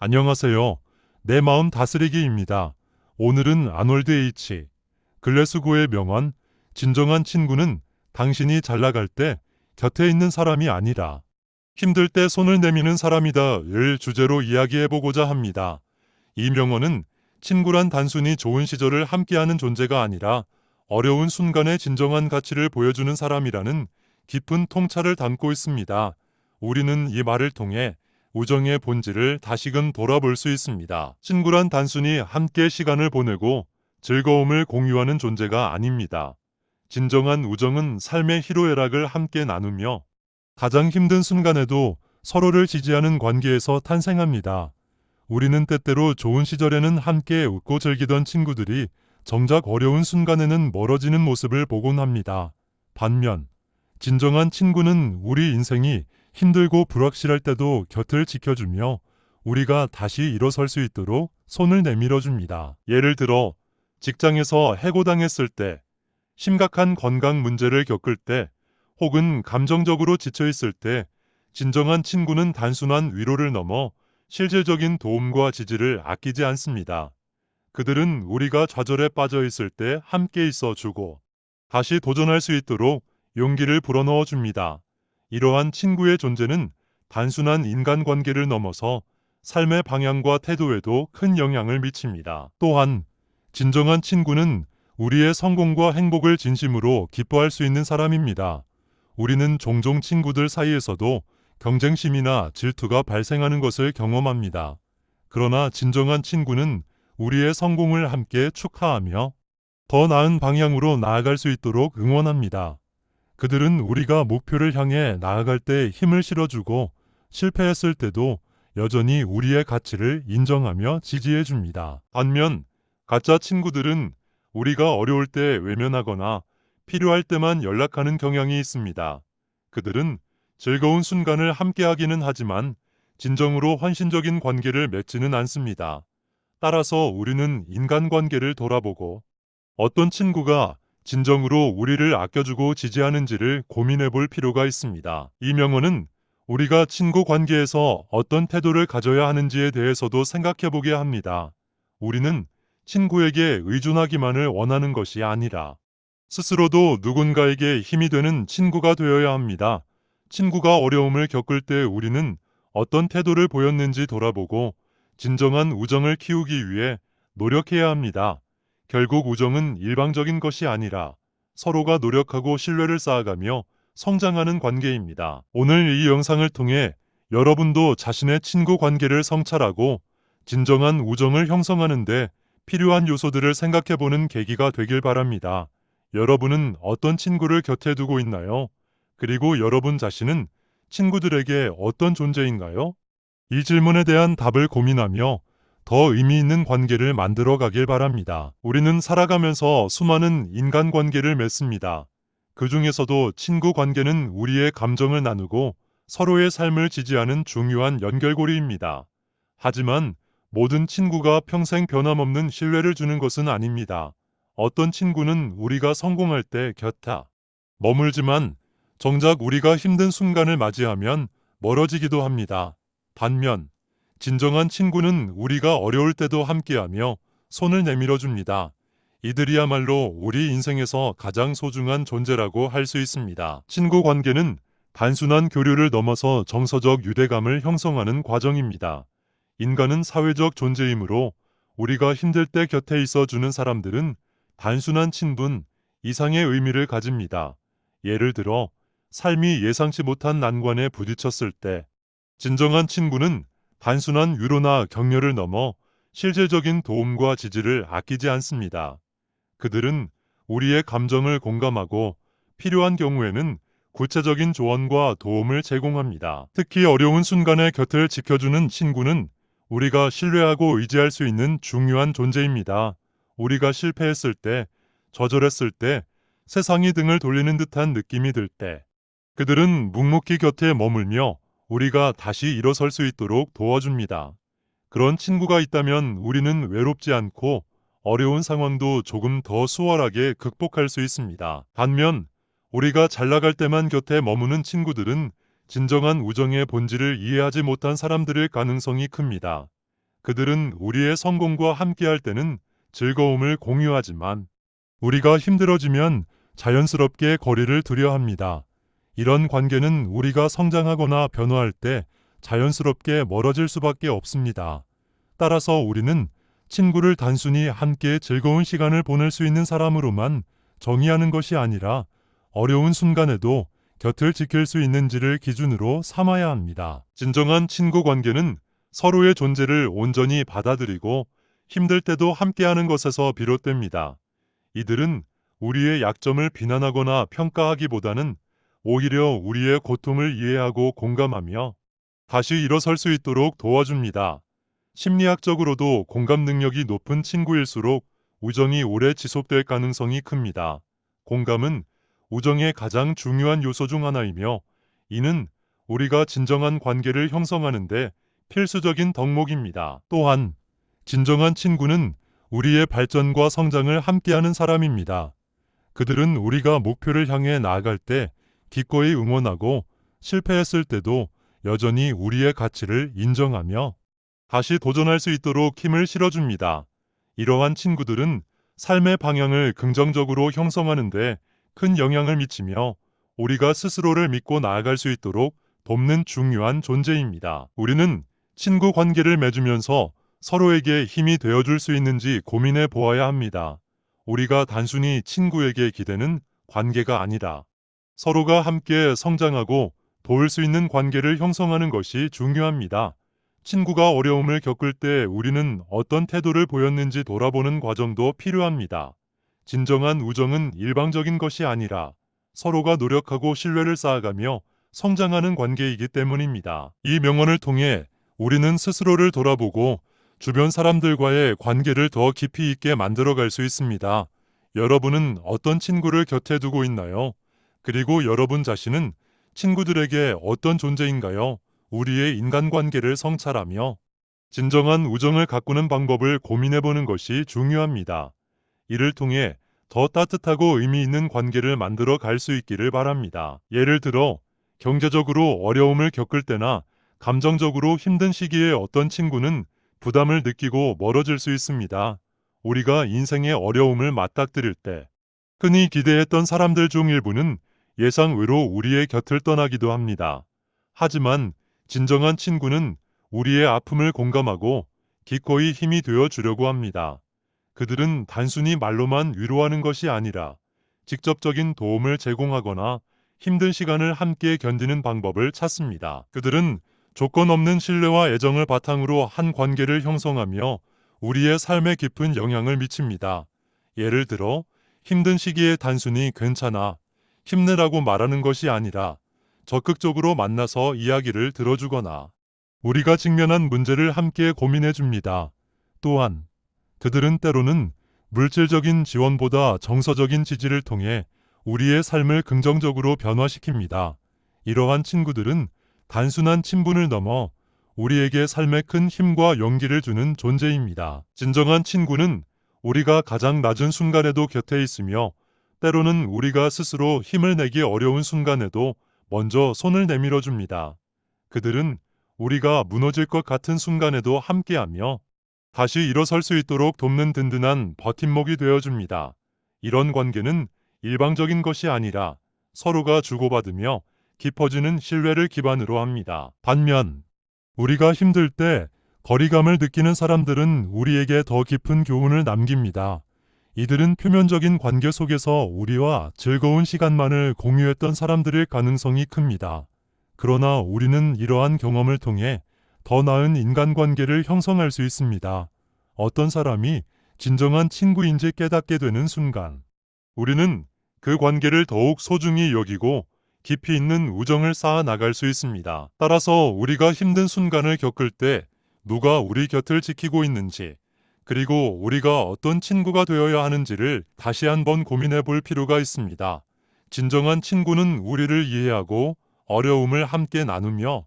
안녕하세요. 내 마음 다스리기입니다. 오늘은 아놀드 H. 글래스고의 명언, 진정한 친구는 당신이 잘 나갈 때 곁에 있는 사람이 아니라 힘들 때 손을 내미는 사람이다를 주제로 이야기해보고자 합니다. 이 명언은 친구란 단순히 좋은 시절을 함께하는 존재가 아니라 어려운 순간의 진정한 가치를 보여주는 사람이라는 깊은 통찰을 담고 있습니다. 우리는 이 말을 통해 우정의 본질을 다시금 돌아볼 수 있습니다. 친구란 단순히 함께 시간을 보내고 즐거움을 공유하는 존재가 아닙니다. 진정한 우정은 삶의 희로애락을 함께 나누며 가장 힘든 순간에도 서로를 지지하는 관계에서 탄생합니다. 우리는 때때로 좋은 시절에는 함께 웃고 즐기던 친구들이 정작 어려운 순간에는 멀어지는 모습을 보곤 합니다. 반면 진정한 친구는 우리 인생이 힘들고 불확실할 때도 곁을 지켜주며 우리가 다시 일어설 수 있도록 손을 내밀어 줍니다. 예를 들어 직장에서 해고당했을 때, 심각한 건강 문제를 겪을 때, 혹은 감정적으로 지쳐 있을 때 진정한 친구는 단순한 위로를 넘어 실질적인 도움과 지지를 아끼지 않습니다. 그들은 우리가 좌절에 빠져 있을 때 함께 있어 주고 다시 도전할 수 있도록 용기를 불어넣어 줍니다. 이러한 친구의 존재는 단순한 인간관계를 넘어서 삶의 방향과 태도에도 큰 영향을 미칩니다. 또한 진정한 친구는 우리의 성공과 행복을 진심으로 기뻐할 수 있는 사람입니다. 우리는 종종 친구들 사이에서도 경쟁심이나 질투가 발생하는 것을 경험합니다. 그러나 진정한 친구는 우리의 성공을 함께 축하하며 더 나은 방향으로 나아갈 수 있도록 응원합니다. 그들은 우리가 목표를 향해 나아갈 때 힘을 실어주고 실패했을 때도 여전히 우리의 가치를 인정하며 지지해 줍니다. 반면 가짜 친구들은 우리가 어려울 때 외면하거나 필요할 때만 연락하는 경향이 있습니다. 그들은 즐거운 순간을 함께하기는 하지만 진정으로 헌신적인 관계를 맺지는 않습니다. 따라서 우리는 인간관계를 돌아보고 어떤 친구가 진정으로 우리를 아껴주고 지지하는지를 고민해 볼 필요가 있습니다. 이 명언은 우리가 친구 관계에서 어떤 태도를 가져야 하는지에 대해서도 생각해 보게 합니다. 우리는 친구에게 의존하기만을 원하는 것이 아니라 스스로도 누군가에게 힘이 되는 친구가 되어야 합니다. 친구가 어려움을 겪을 때 우리는 어떤 태도를 보였는지 돌아보고 진정한 우정을 키우기 위해 노력해야 합니다. 결국 우정은 일방적인 것이 아니라 서로가 노력하고 신뢰를 쌓아가며 성장하는 관계입니다. 오늘 이 영상을 통해 여러분도 자신의 친구 관계를 성찰하고 진정한 우정을 형성하는 데 필요한 요소들을 생각해보는 계기가 되길 바랍니다. 여러분은 어떤 친구를 곁에 두고 있나요? 그리고 여러분 자신은 친구들에게 어떤 존재인가요? 이 질문에 대한 답을 고민하며 더 의미 있는 관계를 만들어 가길 바랍니다. 우리는 살아가면서 수많은 인간관계를 맺습니다. 그 중에서도 친구 관계는 우리의 감정을 나누고 서로의 삶을 지지하는 중요한 연결고리입니다. 하지만 모든 친구가 평생 변함없는 신뢰를 주는 것은 아닙니다. 어떤 친구는 우리가 성공할 때 곁에 머물지만 정작 우리가 힘든 순간을 맞이하면 멀어지기도 합니다. 반면 진정한 친구는 우리가 어려울 때도 함께하며 손을 내밀어 줍니다. 이들이야말로 우리 인생에서 가장 소중한 존재라고 할 수 있습니다. 친구 관계는 단순한 교류를 넘어서 정서적 유대감을 형성하는 과정입니다. 인간은 사회적 존재이므로 우리가 힘들 때 곁에 있어 주는 사람들은 단순한 친분 이상의 의미를 가집니다. 예를 들어 삶이 예상치 못한 난관에 부딪혔을 때 진정한 친구는 단순한 위로나 격려를 넘어 실질적인 도움과 지지를 아끼지 않습니다. 그들은 우리의 감정을 공감하고 필요한 경우에는 구체적인 조언과 도움을 제공합니다. 특히 어려운 순간에 곁을 지켜주는 친구는 우리가 신뢰하고 의지할 수 있는 중요한 존재입니다. 우리가 실패했을 때, 좌절했을 때, 세상이 등을 돌리는 듯한 느낌이 들 때, 그들은 묵묵히 곁에 머물며 우리가 다시 일어설 수 있도록 도와줍니다. 그런 친구가 있다면 우리는 외롭지 않고 어려운 상황도 조금 더 수월하게 극복할 수 있습니다. 반면 우리가 잘 나갈 때만 곁에 머무는 친구들은 진정한 우정의 본질을 이해하지 못한 사람들일 가능성이 큽니다. 그들은 우리의 성공과 함께할 때는 즐거움을 공유하지만 우리가 힘들어지면 자연스럽게 거리를 두려 합니다. 이런 관계는 우리가 성장하거나 변화할 때 자연스럽게 멀어질 수밖에 없습니다. 따라서 우리는 친구를 단순히 함께 즐거운 시간을 보낼 수 있는 사람으로만 정의하는 것이 아니라 어려운 순간에도 곁을 지킬 수 있는지를 기준으로 삼아야 합니다. 진정한 친구 관계는 서로의 존재를 온전히 받아들이고 힘들 때도 함께하는 것에서 비롯됩니다. 이들은 우리의 약점을 비난하거나 평가하기보다는 오히려 우리의 고통을 이해하고 공감하며 다시 일어설 수 있도록 도와줍니다. 심리학적으로도 공감 능력이 높은 친구일수록 우정이 오래 지속될 가능성이 큽니다. 공감은 우정의 가장 중요한 요소 중 하나이며 이는 우리가 진정한 관계를 형성하는데 필수적인 덕목입니다. 또한 진정한 친구는 우리의 발전과 성장을 함께하는 사람입니다. 그들은 우리가 목표를 향해 나아갈 때 기꺼이 응원하고 실패했을 때도 여전히 우리의 가치를 인정하며 다시 도전할 수 있도록 힘을 실어줍니다. 이러한 친구들은 삶의 방향을 긍정적으로 형성하는데 큰 영향을 미치며 우리가 스스로를 믿고 나아갈 수 있도록 돕는 중요한 존재입니다. 우리는 친구 관계를 맺으면서 서로에게 힘이 되어줄 수 있는지 고민해 보아야 합니다. 우리가 단순히 친구에게 기대는 관계가 아니라 서로가 함께 성장하고 도울 수 있는 관계를 형성하는 것이 중요합니다. 친구가 어려움을 겪을 때 우리는 어떤 태도를 보였는지 돌아보는 과정도 필요합니다. 진정한 우정은 일방적인 것이 아니라 서로가 노력하고 신뢰를 쌓아가며 성장하는 관계이기 때문입니다. 이 명언을 통해 우리는 스스로를 돌아보고 주변 사람들과의 관계를 더 깊이 있게 만들어갈 수 있습니다. 여러분은 어떤 친구를 곁에 두고 있나요? 그리고 여러분 자신은 친구들에게 어떤 존재인가요? 우리의 인간관계를 성찰하며 진정한 우정을 가꾸는 방법을 고민해보는 것이 중요합니다. 이를 통해 더 따뜻하고 의미 있는 관계를 만들어 갈 수 있기를 바랍니다. 예를 들어 경제적으로 어려움을 겪을 때나 감정적으로 힘든 시기에 어떤 친구는 부담을 느끼고 멀어질 수 있습니다. 우리가 인생의 어려움을 맞닥뜨릴 때 흔히 기대했던 사람들 중 일부는 예상외로 우리의 곁을 떠나기도 합니다. 하지만 진정한 친구는 우리의 아픔을 공감하고 기꺼이 힘이 되어 주려고 합니다. 그들은 단순히 말로만 위로하는 것이 아니라 직접적인 도움을 제공하거나 힘든 시간을 함께 견디는 방법을 찾습니다. 그들은 조건 없는 신뢰와 애정을 바탕으로 한 관계를 형성하며 우리의 삶에 깊은 영향을 미칩니다. 예를 들어 힘든 시기에 단순히 괜찮아, 힘내라고 말하는 것이 아니라 적극적으로 만나서 이야기를 들어주거나 우리가 직면한 문제를 함께 고민해 줍니다. 또한 그들은 때로는 물질적인 지원보다 정서적인 지지를 통해 우리의 삶을 긍정적으로 변화시킵니다. 이러한 친구들은 단순한 친분을 넘어 우리에게 삶에 큰 힘과 용기를 주는 존재입니다. 진정한 친구는 우리가 가장 낮은 순간에도 곁에 있으며 때로는 우리가 스스로 힘을 내기 어려운 순간에도 먼저 손을 내밀어 줍니다. 그들은 우리가 무너질 것 같은 순간에도 함께하며 다시 일어설 수 있도록 돕는 든든한 버팀목이 되어줍니다. 이런 관계는 일방적인 것이 아니라 서로가 주고받으며 깊어지는 신뢰를 기반으로 합니다. 반면 우리가 힘들 때 거리감을 느끼는 사람들은 우리에게 더 깊은 교훈을 남깁니다. 이들은 표면적인 관계 속에서 우리와 즐거운 시간만을 공유했던 사람들일 가능성이 큽니다. 그러나 우리는 이러한 경험을 통해 더 나은 인간관계를 형성할 수 있습니다. 어떤 사람이 진정한 친구인지 깨닫게 되는 순간, 우리는 그 관계를 더욱 소중히 여기고 깊이 있는 우정을 쌓아 나갈 수 있습니다. 따라서 우리가 힘든 순간을 겪을 때 누가 우리 곁을 지키고 있는지, 그리고 우리가 어떤 친구가 되어야 하는지를 다시 한번 고민해 볼 필요가 있습니다. 진정한 친구는 우리를 이해하고 어려움을 함께 나누며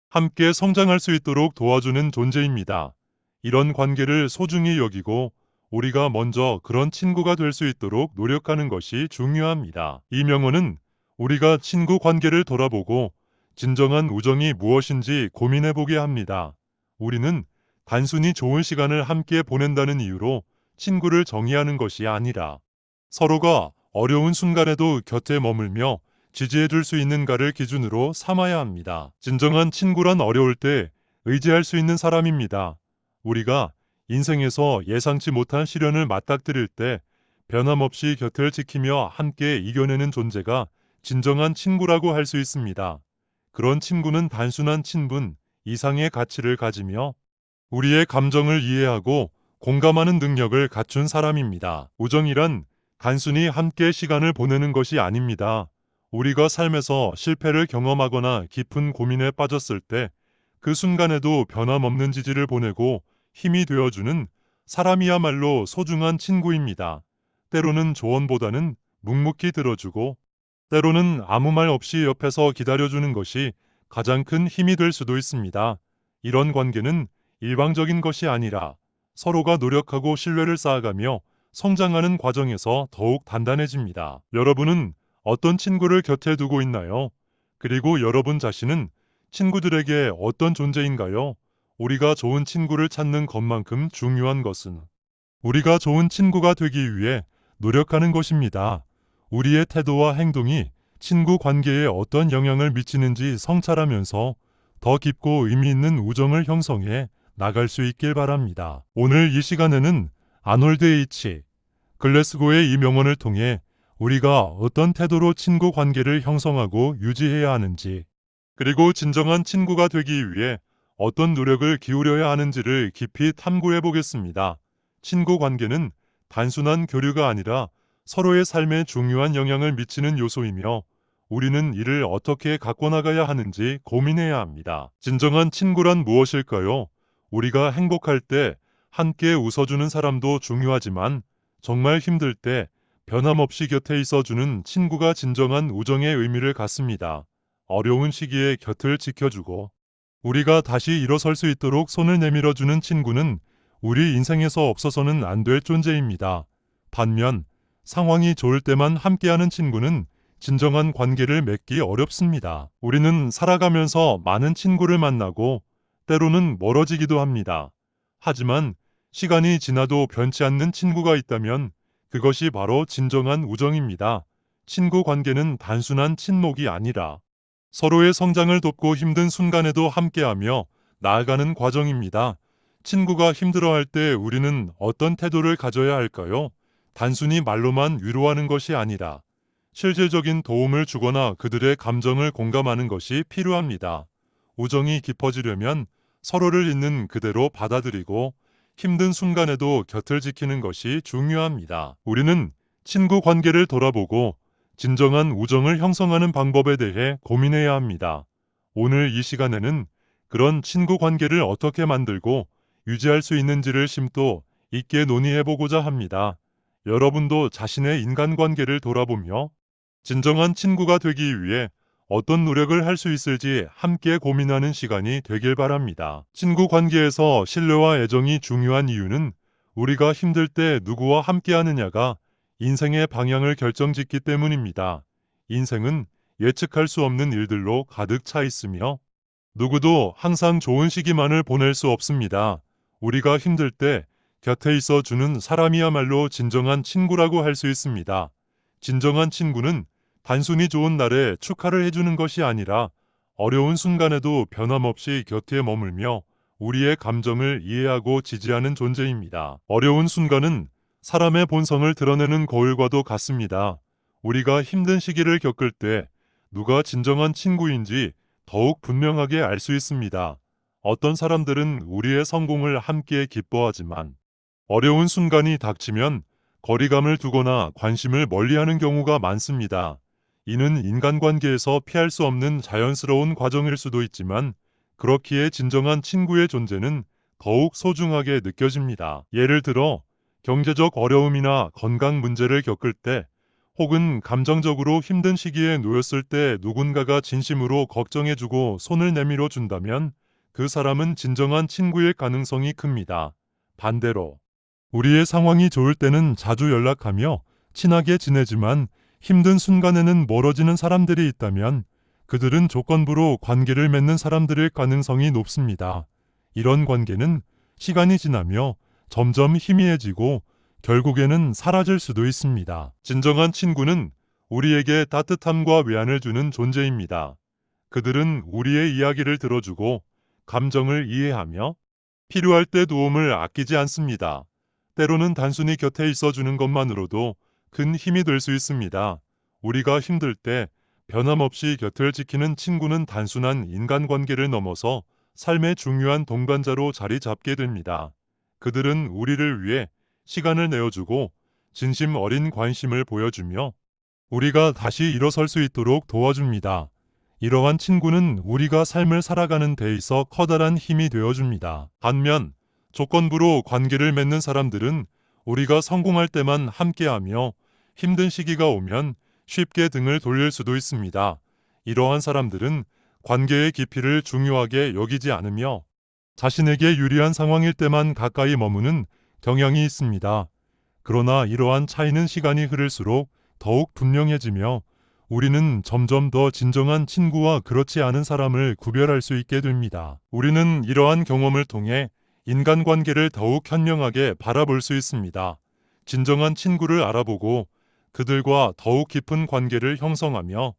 함께 성장할 수 있도록 도와주는 존재입니다. 이런 관계를 소중히 여기고 우리가 먼저 그런 친구가 될 수 있도록 노력하는 것이 중요합니다. 이 명언은 우리가 친구 관계를 돌아보고 진정한 우정이 무엇인지 고민해 보게 합니다. 우리는 단순히 좋은 시간을 함께 보낸다는 이유로 친구를 정의하는 것이 아니라 서로가 어려운 순간에도 곁에 머물며 지지해줄 수 있는가를 기준으로 삼아야 합니다. 진정한 친구란 어려울 때 의지할 수 있는 사람입니다. 우리가 인생에서 예상치 못한 시련을 맞닥뜨릴 때 변함없이 곁을 지키며 함께 이겨내는 존재가 진정한 친구라고 할 수 있습니다. 그런 친구는 단순한 친분 이상의 가치를 가지며 우리의 감정을 이해하고 공감하는 능력을 갖춘 사람입니다. 우정이란 단순히 함께 시간을 보내는 것이 아닙니다. 우리가 삶에서 실패를 경험하거나 깊은 고민에 빠졌을 때 그 순간에도 변함없는 지지를 보내고 힘이 되어주는 사람이야말로 소중한 친구입니다. 때로는 조언보다는 묵묵히 들어주고 때로는 아무 말 없이 옆에서 기다려주는 것이 가장 큰 힘이 될 수도 있습니다. 이런 관계는 일방적인 것이 아니라 서로가 노력하고 신뢰를 쌓아가며 성장하는 과정에서 더욱 단단해집니다. 여러분은 어떤 친구를 곁에 두고 있나요? 그리고 여러분 자신은 친구들에게 어떤 존재인가요? 우리가 좋은 친구를 찾는 것만큼 중요한 것은 우리가 좋은 친구가 되기 위해 노력하는 것입니다. 우리의 태도와 행동이 친구 관계에 어떤 영향을 미치는지 성찰하면서 더 깊고 의미 있는 우정을 형성해 나갈 수 있길 바랍니다. 오늘 이 시간에는 아놀드 H. 글래스고의 이 명언을 통해 우리가 어떤 태도로 친구 관계를 형성하고 유지해야 하는지, 그리고 진정한 친구가 되기 위해 어떤 노력을 기울여야 하는지를 깊이 탐구해 보겠습니다. 친구 관계는 단순한 교류가 아니라 서로의 삶에 중요한 영향을 미치는 요소이며 우리는 이를 어떻게 가꿔나가야 하는지 고민해야 합니다. 진정한 친구란 무엇일까요? 우리가 행복할 때 함께 웃어주는 사람도 중요하지만 정말 힘들 때 변함없이 곁에 있어주는 친구가 진정한 우정의 의미를 갖습니다. 어려운 시기에 곁을 지켜주고 우리가 다시 일어설 수 있도록 손을 내밀어주는 친구는 우리 인생에서 없어서는 안 될 존재입니다. 반면 상황이 좋을 때만 함께하는 친구는 진정한 관계를 맺기 어렵습니다. 우리는 살아가면서 많은 친구를 만나고 때로는 멀어지기도 합니다. 하지만 시간이 지나도 변치 않는 친구가 있다면 그것이 바로 진정한 우정입니다. 친구 관계는 단순한 친목이 아니라 서로의 성장을 돕고 힘든 순간에도 함께하며 나아가는 과정입니다. 친구가 힘들어할 때 우리는 어떤 태도를 가져야 할까요? 단순히 말로만 위로하는 것이 아니라 실질적인 도움을 주거나 그들의 감정을 공감하는 것이 필요합니다. 우정이 깊어지려면 서로를 있는 그대로 받아들이고 힘든 순간에도 곁을 지키는 것이 중요합니다. 우리는 친구 관계를 돌아보고 진정한 우정을 형성하는 방법에 대해 고민해야 합니다. 오늘 이 시간에는 그런 친구 관계를 어떻게 만들고 유지할 수 있는지를 심도 있게 논의해보고자 합니다. 여러분도 자신의 인간관계를 돌아보며 진정한 친구가 되기 위해 어떤 노력을 할 수 있을지 함께 고민하는 시간이 되길 바랍니다. 친구 관계에서 신뢰와 애정이 중요한 이유는 우리가 힘들 때 누구와 함께하느냐가 인생의 방향을 결정짓기 때문입니다. 인생은 예측할 수 없는 일들로 가득 차 있으며 누구도 항상 좋은 시기만을 보낼 수 없습니다. 우리가 힘들 때 곁에 있어 주는 사람이야말로 진정한 친구라고 할 수 있습니다. 진정한 친구는 단순히 좋은 날에 축하를 해주는 것이 아니라 어려운 순간에도 변함없이 곁에 머물며 우리의 감정을 이해하고 지지하는 존재입니다. 어려운 순간은 사람의 본성을 드러내는 거울과도 같습니다. 우리가 힘든 시기를 겪을 때 누가 진정한 친구인지 더욱 분명하게 알 수 있습니다. 어떤 사람들은 우리의 성공을 함께 기뻐하지만 어려운 순간이 닥치면 거리감을 두거나 관심을 멀리하는 경우가 많습니다. 이는 인간관계에서 피할 수 없는 자연스러운 과정일 수도 있지만 그렇기에 진정한 친구의 존재는 더욱 소중하게 느껴집니다. 예를 들어 경제적 어려움이나 건강 문제를 겪을 때 혹은 감정적으로 힘든 시기에 놓였을 때 누군가가 진심으로 걱정해주고 손을 내밀어 준다면 그 사람은 진정한 친구일 가능성이 큽니다. 반대로 우리의 상황이 좋을 때는 자주 연락하며 친하게 지내지만 힘든 순간에는 멀어지는 사람들이 있다면 그들은 조건부로 관계를 맺는 사람들일 가능성이 높습니다. 이런 관계는 시간이 지나며 점점 희미해지고 결국에는 사라질 수도 있습니다. 진정한 친구는 우리에게 따뜻함과 외안을 주는 존재입니다. 그들은 우리의 이야기를 들어주고 감정을 이해하며 필요할 때 도움을 아끼지 않습니다. 때로는 단순히 곁에 있어주는 것만으로도 큰 힘이 될 수 있습니다. 우리가 힘들 때 변함없이 곁을 지키는 친구는 단순한 인간관계를 넘어서 삶의 중요한 동반자로 자리 잡게 됩니다. 그들은 우리를 위해 시간을 내어주고 진심 어린 관심을 보여주며 우리가 다시 일어설 수 있도록 도와줍니다. 이러한 친구는 우리가 삶을 살아가는 데 있어 커다란 힘이 되어줍니다. 반면 조건부로 관계를 맺는 사람들은 우리가 성공할 때만 함께하며 힘든 시기가 오면 쉽게 등을 돌릴 수도 있습니다. 이러한 사람들은 관계의 깊이를 중요하게 여기지 않으며 자신에게 유리한 상황일 때만 가까이 머무는 경향이 있습니다. 그러나 이러한 차이는 시간이 흐를수록 더욱 분명해지며 우리는 점점 더 진정한 친구와 그렇지 않은 사람을 구별할 수 있게 됩니다. 우리는 이러한 경험을 통해 인간관계를 더욱 현명하게 바라볼 수 있습니다. 진정한 친구를 알아보고 그들과 더욱 깊은 관계를 형성하며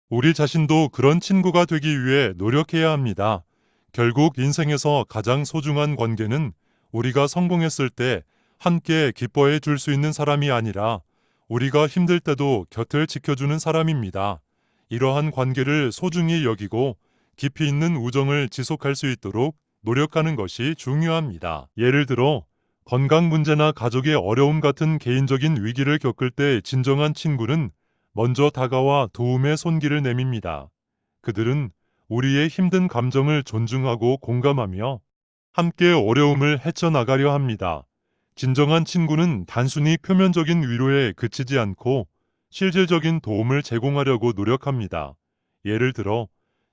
우리 자신도 그런 친구가 되기 위해 노력해야 합니다. 결국 인생에서 가장 소중한 관계는 우리가 성공했을 때 함께 기뻐해 줄 수 있는 사람이 아니라 우리가 힘들 때도 곁을 지켜주는 사람입니다. 이러한 관계를 소중히 여기고 깊이 있는 우정을 지속할 수 있도록 노력하는 것이 중요합니다. 예를 들어 건강 문제나 가족의 어려움 같은 개인적인 위기를 겪을 때 진정한 친구는 먼저 다가와 도움의 손길을 내밉니다. 그들은 우리의 힘든 감정을 존중하고 공감하며 함께 어려움을 헤쳐나가려 합니다. 진정한 친구는 단순히 표면적인 위로에 그치지 않고 실질적인 도움을 제공하려고 노력합니다. 예를 들어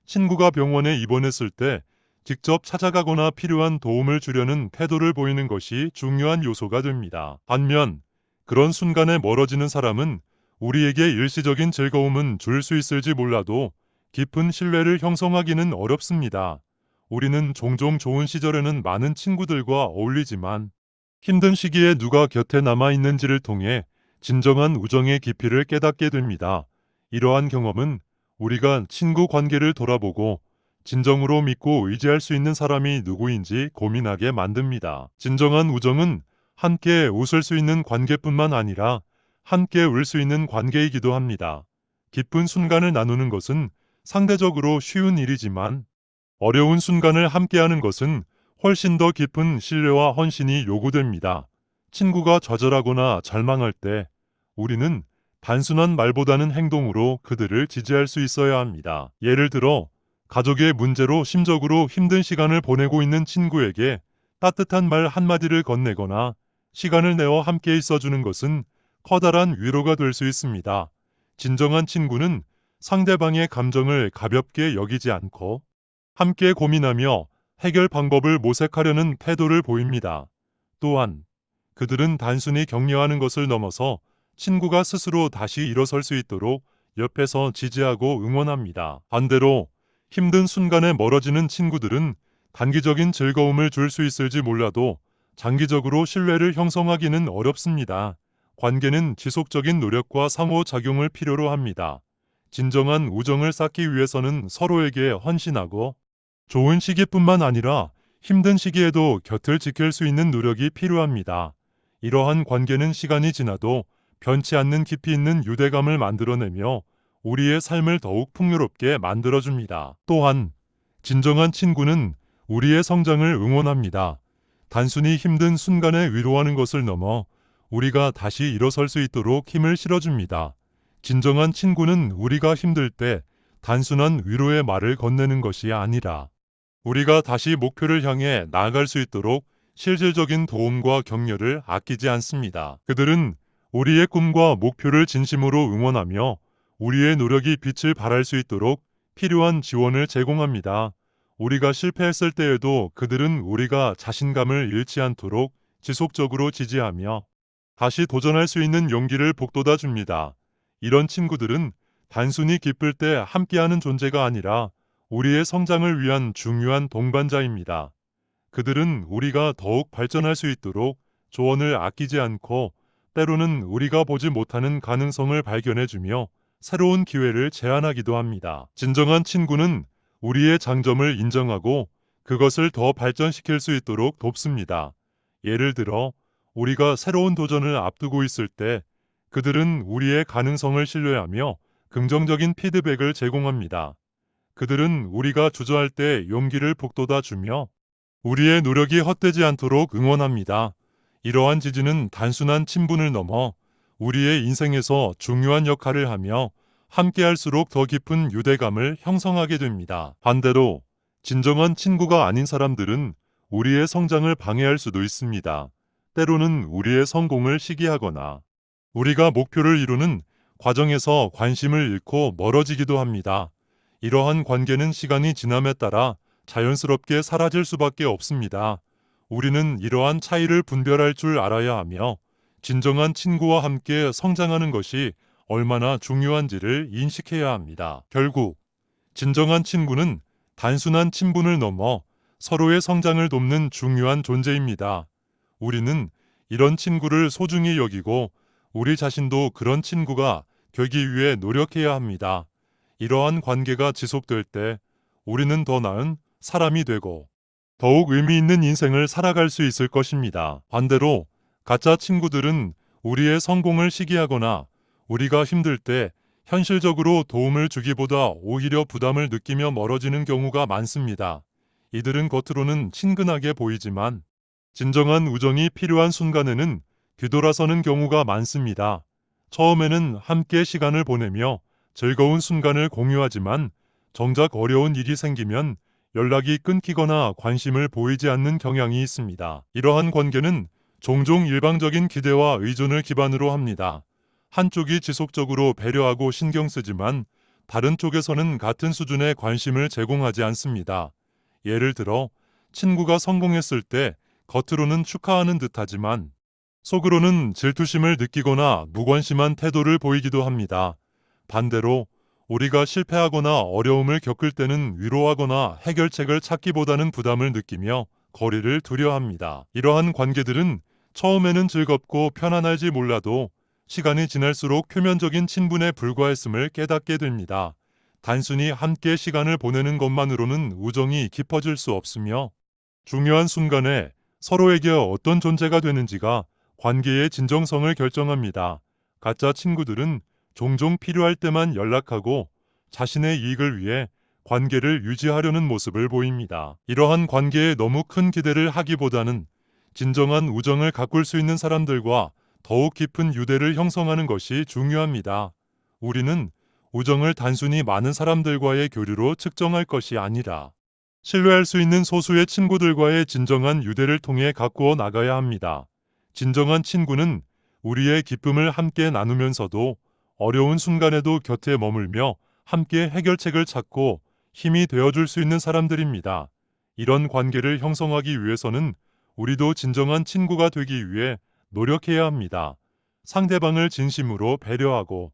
친구가 병원에 입원했을 때 직접 찾아가거나 필요한 도움을 주려는 태도를 보이는 것이 중요한 요소가 됩니다. 반면 그런 순간에 멀어지는 사람은 우리에게 일시적인 즐거움은 줄 수 있을지 몰라도 깊은 신뢰를 형성하기는 어렵습니다. 우리는 종종 좋은 시절에는 많은 친구들과 어울리지만 힘든 시기에 누가 곁에 남아 있는지를 통해 진정한 우정의 깊이를 깨닫게 됩니다. 이러한 경험은 우리가 친구 관계를 돌아보고 진정으로 믿고 의지할 수 있는 사람이 누구인지 고민하게 만듭니다. 진정한 우정은 함께 웃을 수 있는 관계뿐만 아니라 함께 울 수 있는 관계이기도 합니다. 기쁜 순간을 나누는 것은 상대적으로 쉬운 일이지만 어려운 순간을 함께하는 것은 훨씬 더 깊은 신뢰와 헌신이 요구됩니다. 친구가 좌절하거나 절망할 때 우리는 단순한 말보다는 행동으로 그들을 지지할 수 있어야 합니다. 예를 들어 가족의 문제로 심적으로 힘든 시간을 보내고 있는 친구에게 따뜻한 말 한마디를 건네거나 시간을 내어 함께 있어주는 것은 커다란 위로가 될 수 있습니다. 진정한 친구는 상대방의 감정을 가볍게 여기지 않고 함께 고민하며 해결 방법을 모색하려는 태도를 보입니다. 또한 그들은 단순히 격려하는 것을 넘어서 친구가 스스로 다시 일어설 수 있도록 옆에서 지지하고 응원합니다. 반대로 힘든 순간에 멀어지는 친구들은 단기적인 즐거움을 줄 수 있을지 몰라도 장기적으로 신뢰를 형성하기는 어렵습니다. 관계는 지속적인 노력과 상호작용을 필요로 합니다. 진정한 우정을 쌓기 위해서는 서로에게 헌신하고 좋은 시기뿐만 아니라 힘든 시기에도 곁을 지킬 수 있는 노력이 필요합니다. 이러한 관계는 시간이 지나도 변치 않는 깊이 있는 유대감을 만들어내며 우리의 삶을 더욱 풍요롭게 만들어줍니다. 또한 진정한 친구는 우리의 성장을 응원합니다. 단순히 힘든 순간에 위로하는 것을 넘어 우리가 다시 일어설 수 있도록 힘을 실어줍니다. 진정한 친구는 우리가 힘들 때 단순한 위로의 말을 건네는 것이 아니라 우리가 다시 목표를 향해 나아갈 수 있도록 실질적인 도움과 격려를 아끼지 않습니다. 그들은 우리의 꿈과 목표를 진심으로 응원하며 우리의 노력이 빛을 발할 수 있도록 필요한 지원을 제공합니다. 우리가 실패했을 때에도 그들은 우리가 자신감을 잃지 않도록 지속적으로 지지하며 다시 도전할 수 있는 용기를 북돋아 줍니다. 이런 친구들은 단순히 기쁠 때 함께하는 존재가 아니라 우리의 성장을 위한 중요한 동반자입니다. 그들은 우리가 더욱 발전할 수 있도록 조언을 아끼지 않고 때로는 우리가 보지 못하는 가능성을 발견해주며 새로운 기회를 제안하기도 합니다. 진정한 친구는 우리의 장점을 인정하고 그것을 더 발전시킬 수 있도록 돕습니다. 예를 들어 우리가 새로운 도전을 앞두고 있을 때 그들은 우리의 가능성을 신뢰하며 긍정적인 피드백을 제공합니다. 그들은 우리가 주저할 때 용기를 북돋아 주며 우리의 노력이 헛되지 않도록 응원합니다. 이러한 지지는 단순한 친분을 넘어 우리의 인생에서 중요한 역할을 하며 함께할수록 더 깊은 유대감을 형성하게 됩니다. 반대로 진정한 친구가 아닌 사람들은 우리의 성장을 방해할 수도 있습니다. 때로는 우리의 성공을 시기하거나 우리가 목표를 이루는 과정에서 관심을 잃고 멀어지기도 합니다. 이러한 관계는 시간이 지남에 따라 자연스럽게 사라질 수밖에 없습니다. 우리는 이러한 차이를 분별할 줄 알아야 하며 진정한 친구와 함께 성장하는 것이 얼마나 중요한지를 인식해야 합니다. 결국 진정한 친구는 단순한 친분을 넘어 서로의 성장을 돕는 중요한 존재입니다. 우리는 이런 친구를 소중히 여기고 우리 자신도 그런 친구가 되기 위해 노력해야 합니다. 이러한 관계가 지속될 때 우리는 더 나은 사람이 되고 더욱 의미 있는 인생을 살아갈 수 있을 것입니다. 반대로 가짜 친구들은 우리의 성공을 시기하거나 우리가 힘들 때 현실적으로 도움을 주기보다 오히려 부담을 느끼며 멀어지는 경우가 많습니다. 이들은 겉으로는 친근하게 보이지만 진정한 우정이 필요한 순간에는 뒤돌아서는 경우가 많습니다. 처음에는 함께 시간을 보내며 즐거운 순간을 공유하지만 정작 어려운 일이 생기면 연락이 끊기거나 관심을 보이지 않는 경향이 있습니다. 이러한 관계는 종종 일방적인 기대와 의존을 기반으로 합니다. 한쪽이 지속적으로 배려하고 신경 쓰지만 다른 쪽에서는 같은 수준의 관심을 제공하지 않습니다. 예를 들어 친구가 성공했을 때 겉으로는 축하하는 듯하지만 속으로는 질투심을 느끼거나 무관심한 태도를 보이기도 합니다. 반대로 우리가 실패하거나 어려움을 겪을 때는 위로하거나 해결책을 찾기보다는 부담을 느끼며 거리를 두려 합니다. 이러한 관계들은 처음에는 즐겁고 편안할지 몰라도 시간이 지날수록 표면적인 친분에 불과했음을 깨닫게 됩니다. 단순히 함께 시간을 보내는 것만으로는 우정이 깊어질 수 없으며 중요한 순간에 서로에게 어떤 존재가 되는지가 관계의 진정성을 결정합니다. 가짜 친구들은 종종 필요할 때만 연락하고 자신의 이익을 위해 관계를 유지하려는 모습을 보입니다. 이러한 관계에 너무 큰 기대를 하기보다는 진정한 우정을 가꿀 수 있는 사람들과 더욱 깊은 유대를 형성하는 것이 중요합니다. 우리는 우정을 단순히 많은 사람들과의 교류로 측정할 것이 아니라 신뢰할 수 있는 소수의 친구들과의 진정한 유대를 통해 가꾸어 나가야 합니다. 진정한 친구는 우리의 기쁨을 함께 나누면서도 어려운 순간에도 곁에 머물며 함께 해결책을 찾고 힘이 되어줄 수 있는 사람들입니다. 이런 관계를 형성하기 위해서는 우리도 진정한 친구가 되기 위해 노력해야 합니다. 상대방을 진심으로 배려하고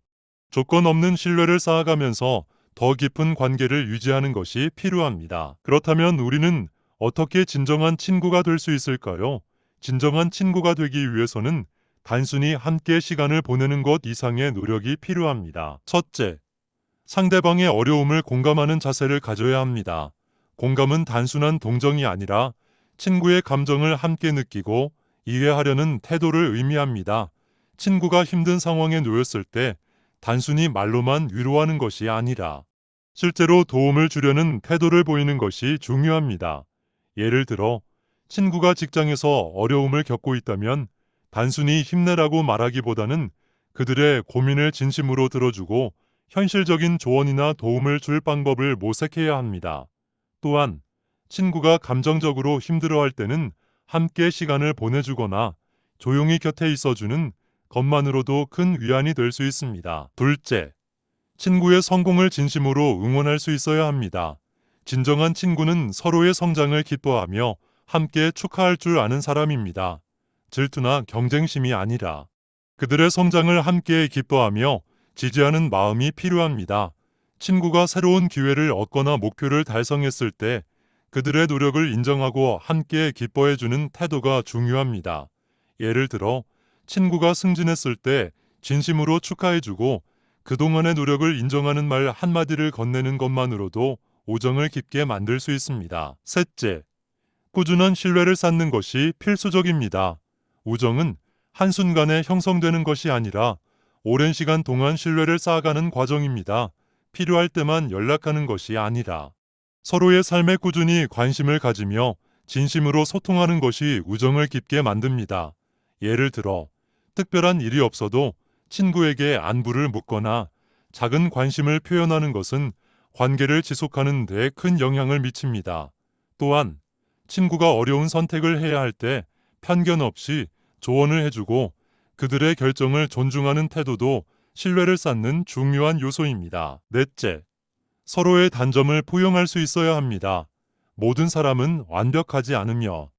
조건 없는 신뢰를 쌓아가면서 더 깊은 관계를 유지하는 것이 필요합니다. 그렇다면 우리는 어떻게 진정한 친구가 될 수 있을까요? 진정한 친구가 되기 위해서는 단순히 함께 시간을 보내는 것 이상의 노력이 필요합니다. 첫째, 상대방의 어려움을 공감하는 자세를 가져야 합니다. 공감은 단순한 동정이 아니라 친구의 감정을 함께 느끼고 이해하려는 태도를 의미합니다. 친구가 힘든 상황에 놓였을 때 단순히 말로만 위로하는 것이 아니라 실제로 도움을 주려는 태도를 보이는 것이 중요합니다. 예를 들어 친구가 직장에서 어려움을 겪고 있다면 단순히 힘내라고 말하기보다는 그들의 고민을 진심으로 들어주고 현실적인 조언이나 도움을 줄 방법을 모색해야 합니다. 또한 친구가 감정적으로 힘들어할 때는 함께 시간을 보내주거나 조용히 곁에 있어주는 것만으로도 큰 위안이 될 수 있습니다. 둘째, 친구의 성공을 진심으로 응원할 수 있어야 합니다. 진정한 친구는 서로의 성장을 기뻐하며 함께 축하할 줄 아는 사람입니다. 질투나 경쟁심이 아니라 그들의 성장을 함께 기뻐하며 지지하는 마음이 필요합니다. 친구가 새로운 기회를 얻거나 목표를 달성했을 때 그들의 노력을 인정하고 함께 기뻐해주는 태도가 중요합니다. 예를 들어 친구가 승진했을 때 진심으로 축하해주고 그동안의 노력을 인정하는 말 한마디를 건네는 것만으로도 우정을 깊게 만들 수 있습니다. 셋째, 꾸준한 신뢰를 쌓는 것이 필수적입니다. 우정은 한순간에 형성되는 것이 아니라 오랜 시간 동안 신뢰를 쌓아가는 과정입니다. 필요할 때만 연락하는 것이 아니라 서로의 삶에 꾸준히 관심을 가지며 진심으로 소통하는 것이 우정을 깊게 만듭니다. 예를 들어 특별한 일이 없어도 친구에게 안부를 묻거나 작은 관심을 표현하는 것은 관계를 지속하는 데 큰 영향을 미칩니다. 또한 친구가 어려운 선택을 해야 할 때 편견 없이 조언을 해주고 그들의 결정을 존중하는 태도도 신뢰를 쌓는 중요한 요소입니다. 넷째, 서로의 단점을 포용할 수 있어야 합니다. 모든 사람은 완벽하지 않으며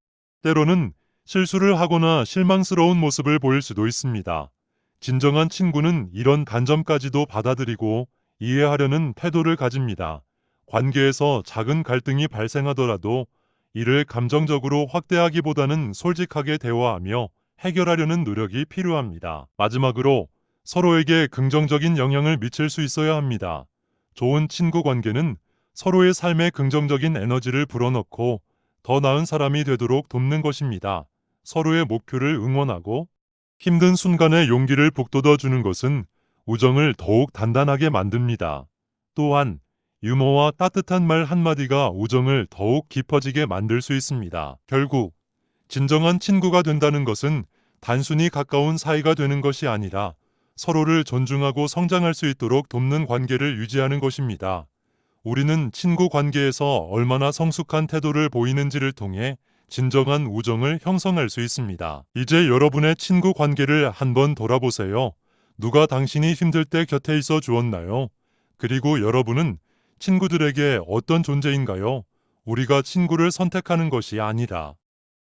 때로는 실수를 하거나 실망스러운 모습을 보일 수도 있습니다. 진정한 친구는 이런 단점까지도 받아들이고 이해하려는 태도를 가집니다. 관계에서 작은 갈등이 발생하더라도 이를 감정적으로 확대하기보다는 솔직하게 대화하며 해결하려는 노력이 필요합니다. 마지막으로 서로에게 긍정적인 영향을 미칠 수 있어야 합니다. 좋은 친구 관계는 서로의 삶에 긍정적인 에너지를 불어넣고 더 나은 사람이 되도록 돕는 것입니다. 서로의 목표를 응원하고 힘든 순간에 용기를 북돋워 주는 것은 우정을 더욱 단단하게 만듭니다. 또한 유머와 따뜻한 말 한마디가 우정을 더욱 깊어지게 만들 수 있습니다. 결국 진정한 친구가 된다는 것은 단순히 가까운 사이가 되는 것이 아니라 서로를 존중하고 성장할 수 있도록 돕는 관계를 유지하는 것입니다. 우리는 친구 관계에서 얼마나 성숙한 태도를 보이는지를 통해 진정한 우정을 형성할 수 있습니다. 이제 여러분의 친구 관계를 한번 돌아보세요. 누가 당신이 힘들 때 곁에 있어 주었나요? 그리고 여러분은 친구들에게 어떤 존재인가요? 우리가 친구를 선택하는 것이 아니라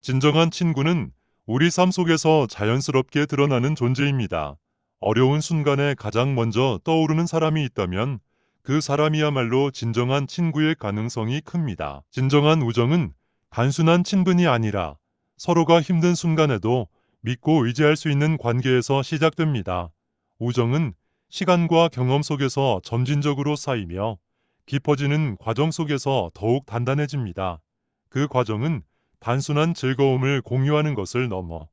진정한 친구는 우리 삶 속에서 자연스럽게 드러나는 존재입니다. 어려운 순간에 가장 먼저 떠오르는 사람이 있다면 그 사람이야말로 진정한 친구의 가능성이 큽니다. 진정한 우정은 단순한 친분이 아니라 서로가 힘든 순간에도 믿고 의지할 수 있는 관계에서 시작됩니다. 우정은 시간과 경험 속에서 점진적으로 쌓이며 깊어지는 과정 속에서 더욱 단단해집니다. 그 과정은 단순한 즐거움을 공유하는 것을 넘어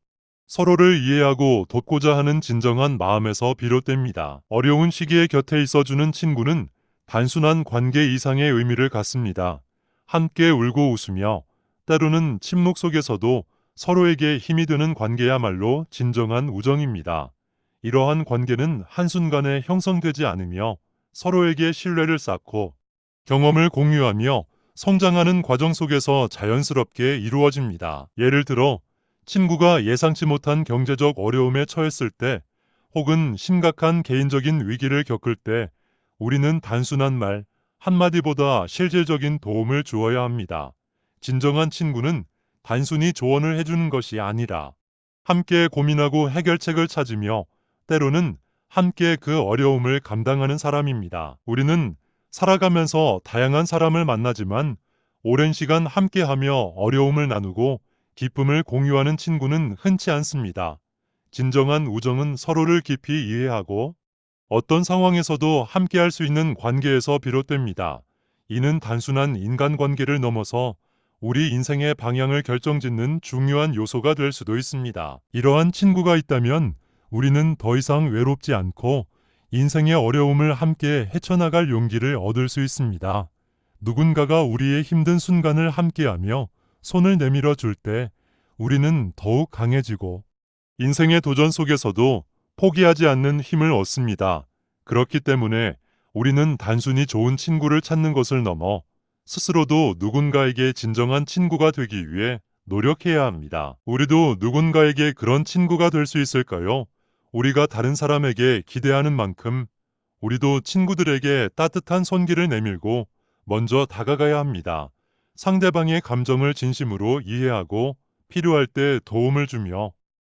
서로를 이해하고 돕고자 하는 진정한 마음에서 비롯됩니다. 어려운 시기에 곁에 있어주는 친구는 단순한 관계 이상의 의미를 갖습니다. 함께 울고 웃으며 때로는 침묵 속에서도 서로에게 힘이 되는 관계야말로 진정한 우정입니다. 이러한 관계는 한순간에 형성되지 않으며 서로에게 신뢰를 쌓고 경험을 공유하며 성장하는 과정 속에서 자연스럽게 이루어집니다. 예를 들어 친구가 예상치 못한 경제적 어려움에 처했을 때 혹은 심각한 개인적인 위기를 겪을 때 우리는 단순한 말 한마디보다 실질적인 도움을 주어야 합니다. 진정한 친구는 단순히 조언을 해주는 것이 아니라 함께 고민하고 해결책을 찾으며 때로는 함께 그 어려움을 감당하는 사람입니다. 우리는 살아가면서 다양한 사람을 만나지만 오랜 시간 함께하며 어려움을 나누고 기쁨을 공유하는 친구는 흔치 않습니다. 진정한 우정은 서로를 깊이 이해하고 어떤 상황에서도 함께할 수 있는 관계에서 비롯됩니다. 이는 단순한 인간관계를 넘어서 우리 인생의 방향을 결정짓는 중요한 요소가 될 수도 있습니다. 이러한 친구가 있다면 우리는 더 이상 외롭지 않고 인생의 어려움을 함께 헤쳐나갈 용기를 얻을 수 있습니다. 누군가가 우리의 힘든 순간을 함께하며 손을 내밀어 줄 때 우리는 더욱 강해지고 인생의 도전 속에서도 포기하지 않는 힘을 얻습니다. 그렇기 때문에 우리는 단순히 좋은 친구를 찾는 것을 넘어 스스로도 누군가에게 진정한 친구가 되기 위해 노력해야 합니다. 우리도 누군가에게 그런 친구가 될 수 있을까요? 우리가 다른 사람에게 기대하는 만큼 우리도 친구들에게 따뜻한 손길을 내밀고 먼저 다가가야 합니다. 상대방의 감정을 진심으로 이해하고 필요할 때 도움을 주며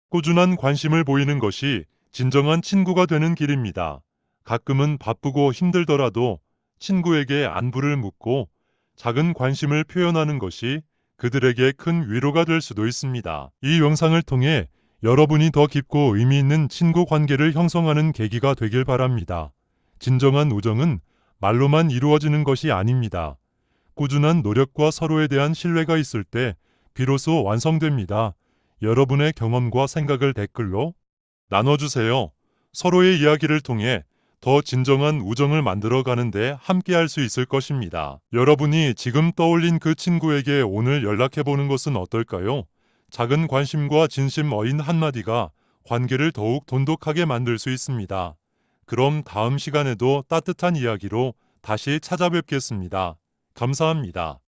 꾸준한 관심을 보이는 것이 진정한 친구가 되는 길입니다. 가끔은 바쁘고 힘들더라도 친구에게 안부를 묻고 작은 관심을 표현하는 것이 그들에게 큰 위로가 될 수도 있습니다. 이 영상을 통해 여러분이 더 깊고 의미 있는 친구 관계를 형성하는 계기가 되길 바랍니다. 진정한 우정은 말로만 이루어지는 것이 아닙니다. 꾸준한 노력과 서로에 대한 신뢰가 있을 때 비로소 완성됩니다. 여러분의 경험과 생각을 댓글로 나눠주세요. 서로의 이야기를 통해 더 진정한 우정을 만들어가는데 함께할 수 있을 것입니다. 여러분이 지금 떠올린 그 친구에게 오늘 연락해보는 것은 어떨까요? 작은 관심과 진심 어린 한마디가 관계를 더욱 돈독하게 만들 수 있습니다. 그럼 다음 시간에도 따뜻한 이야기로 다시 찾아뵙겠습니다. 감사합니다.